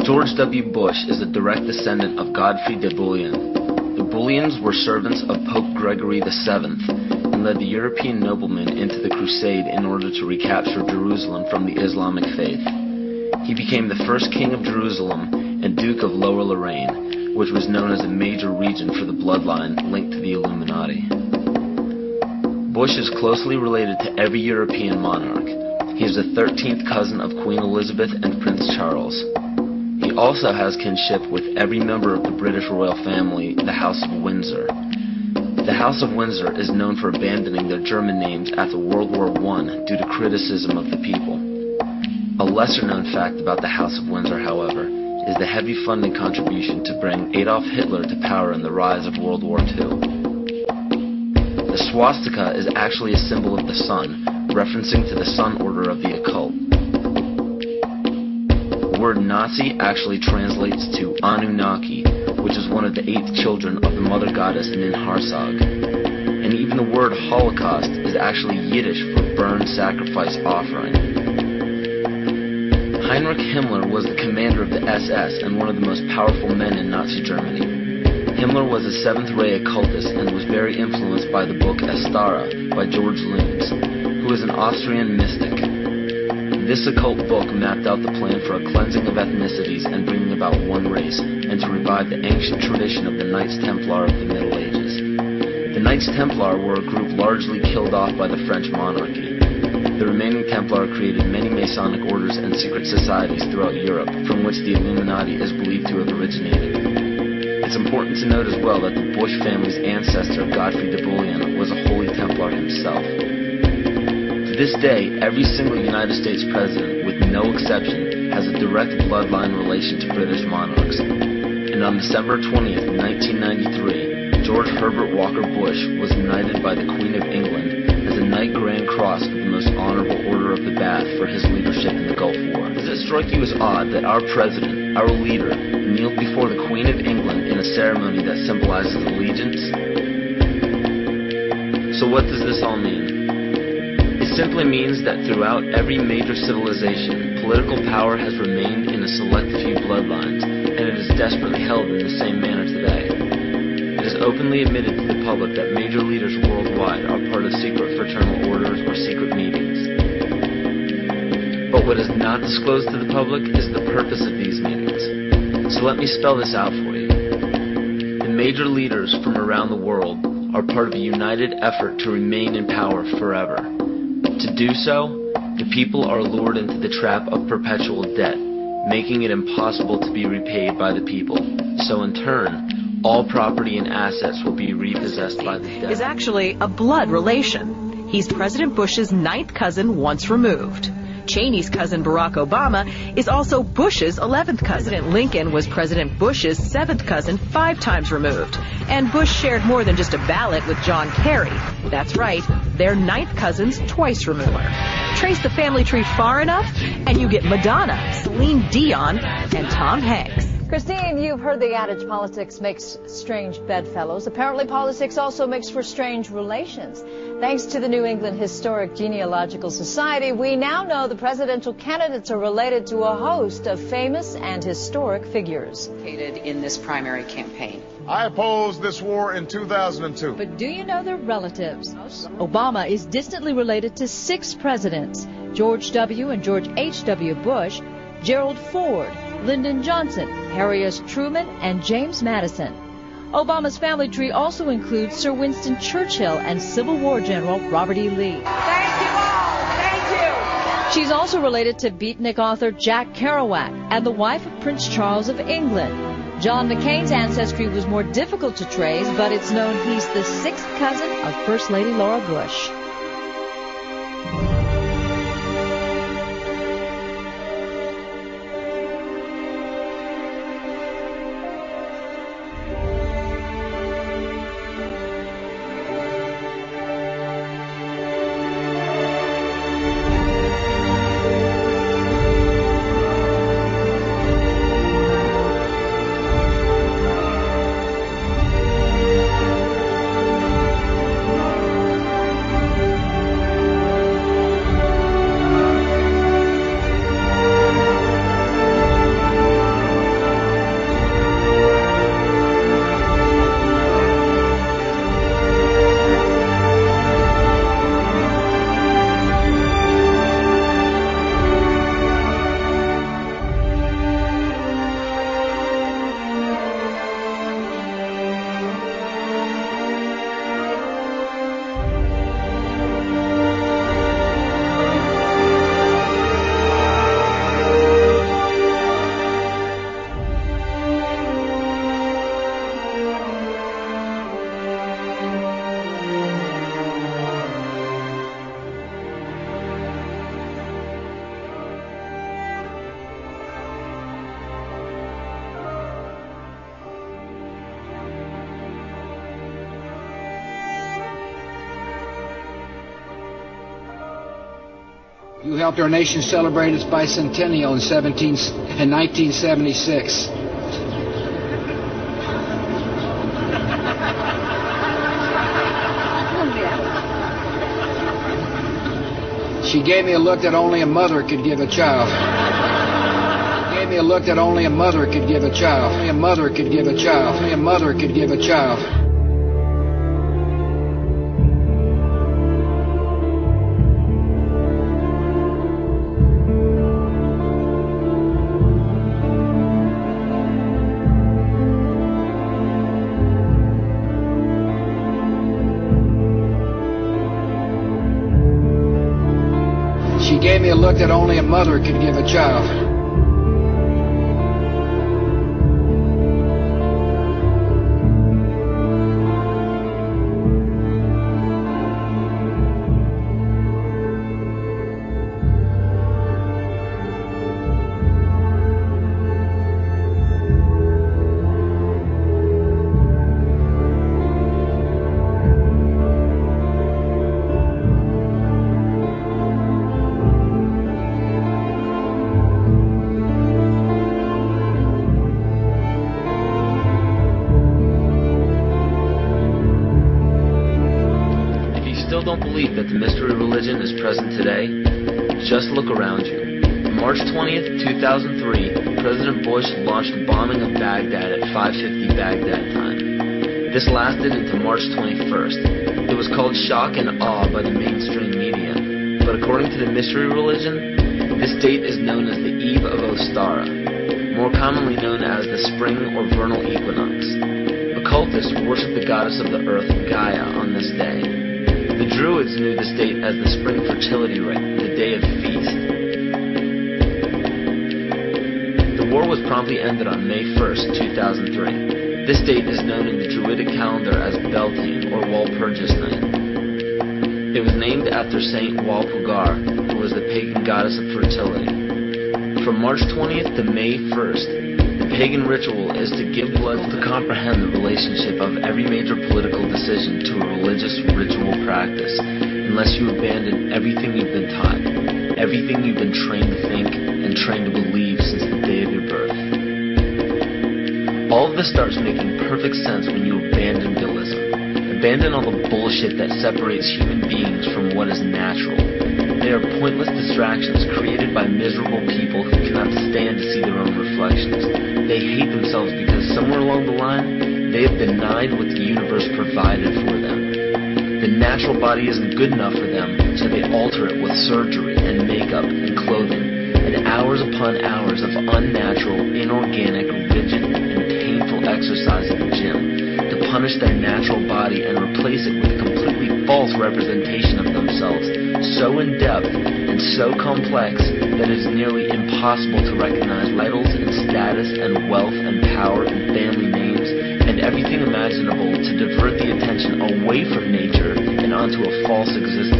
George W. Bush is a direct descendant of Godfrey de Bouillon. The Bouillons were servants of Pope Gregory VII and led the European noblemen into the crusade in order to recapture Jerusalem from the Islamic faith. He became the first king of Jerusalem and Duke of Lower Lorraine, which was known as a major region for the bloodline linked to the Illuminati. Bush is closely related to every European monarch. He is the 13th cousin of Queen Elizabeth and Prince Charles. He also has kinship with every member of the British royal family, the House of Windsor. The House of Windsor is known for abandoning their German names after World War I due to criticism of the people. A lesser-known fact about the House of Windsor, however, is the heavy funding contribution to bring Adolf Hitler to power in the rise of World War II. The swastika is actually a symbol of the sun, referencing to the sun order of the occult. The word Nazi actually translates to Anunnaki, which is one of the 8 children of the mother goddess Ninharsag. And even the word Holocaust is actually Yiddish for burn sacrifice offering. Heinrich Himmler was the commander of the SS and one of the most powerful men in Nazi Germany. Himmler was a seventh-ray occultist and was very influenced by the book Darah by George Luns, who is an Austrian mystic. This occult book mapped out the plan for a cleansing of ethnicities and bringing about one race, and to revive the ancient tradition of the Knights Templar of the Middle Ages. The Knights Templar were a group largely killed off by the French monarchy. The remaining Templar created many Masonic orders and secret societies throughout Europe, from which the Illuminati is believed to have originated. It's important to note as well that the Bush family's ancestor, Godfrey de Bouillon, was a Holy Templar himself. To this day, every single United States president, with no exception, has a direct bloodline relation to British monarchs. And on December 20th, 1993, George Herbert Walker Bush was knighted by the Queen of England as a Knight Grand Cross with the most honorable Order of the Bath for his leadership in the Gulf War. Does it strike you as odd that our president, our leader, kneeled before the Queen of England in a ceremony that symbolizes allegiance? So what does this all mean? It simply means that throughout every major civilization, political power has remained in a select few bloodlines, and it is desperately held in the same manner today. It is openly admitted to the public that major leaders worldwide are part of secret fraternal orders or secret meetings. But what is not disclosed to the public is the purpose of these meetings. So let me spell this out for you. The major leaders from around the world are part of a united effort to remain in power forever. To do so, the people are lured into the trap of perpetual debt, making it impossible to be repaid by the people. So in turn, all property and assets will be repossessed by the debt. Is actually a blood relation. He's President Bush's 9th cousin once removed. Cheney's cousin Barack Obama is also Bush's 11th cousin. President Lincoln was President Bush's 7th cousin 5 times removed. And Bush shared more than just a ballot with John Kerry. That's right, they're 9th cousins twice removed. Trace the family tree far enough, and you get Madonna, Celine Dion, and Tom Hanks. Christine, you've heard the adage politics makes strange bedfellows. Apparently politics also makes for strange relations. Thanks to the New England Historic Genealogical Society, we now know the presidential candidates are related to a host of famous and historic figures. In this primary campaign. I opposed this war in 2002. But do you know their relatives? Obama is distantly related to 6 presidents: George W. and George H.W. Bush, Gerald Ford, Lyndon Johnson, Harry S. Truman, and James Madison. Obama's family tree also includes Sir Winston Churchill and Civil War General Robert E. Lee. Thank you all. Thank you. She's also related to beatnik author Jack Kerouac and the wife of Prince Charles of England. John McCain's ancestry was more difficult to trace, but it's known he's the 6th cousin of First Lady Laura Bush. who helped our nation celebrate its bicentennial in 1976. She gave me a look that only a mother could give a child. She gave me a look that only a mother could give a child. Only a mother could give a child. Only a mother could give a child. She gave me a look that only a mother could give a child. Don't believe that the mystery religion is present today? Just look around you. On March 20th, 2003, President Bush launched the bombing of Baghdad at 5:50 Baghdad time. This lasted into March 21st. It was called shock and awe by the mainstream media, but according to the mystery religion, this date is known as the Eve of Ostara, more commonly known as the spring or vernal equinox. Occultists worship the goddess of the earth, Gaia, on this day. The Druids knew this date as the spring fertility rite, the day of feast. The war was promptly ended on May 1st, 2003. This date is known in the Druidic calendar as Beltane, or Walpurgis Night. It was named after Saint Walpurga, who was the pagan goddess of fertility. From March 20th to May 1st, the pagan ritual is to give blood to comprehend the relationship of every major political decision to a religious ritual practice, unless you abandon everything you've been taught, everything you've been trained to think and trained to believe since the day of your birth. All of this starts making perfect sense when you abandon dualism. Abandon all the bullshit that separates human beings from what is natural. They are pointless distractions created by miserable people who cannot stand to see their own reflections. They hate themselves because somewhere along the line, they have denied what the universe provided for them. The natural body isn't good enough for them, so they alter it with surgery and makeup and clothing, and hours upon hours of unnatural, inorganic, rigid, and painful exercise at the gym to punish their natural body and replace it with a completely false representation of themselves, so in-depth and so complex that it is nearly impossible to recognize titles and status and wealth and power and family names and everything imaginable to divert the attention away from nature and onto a false existence.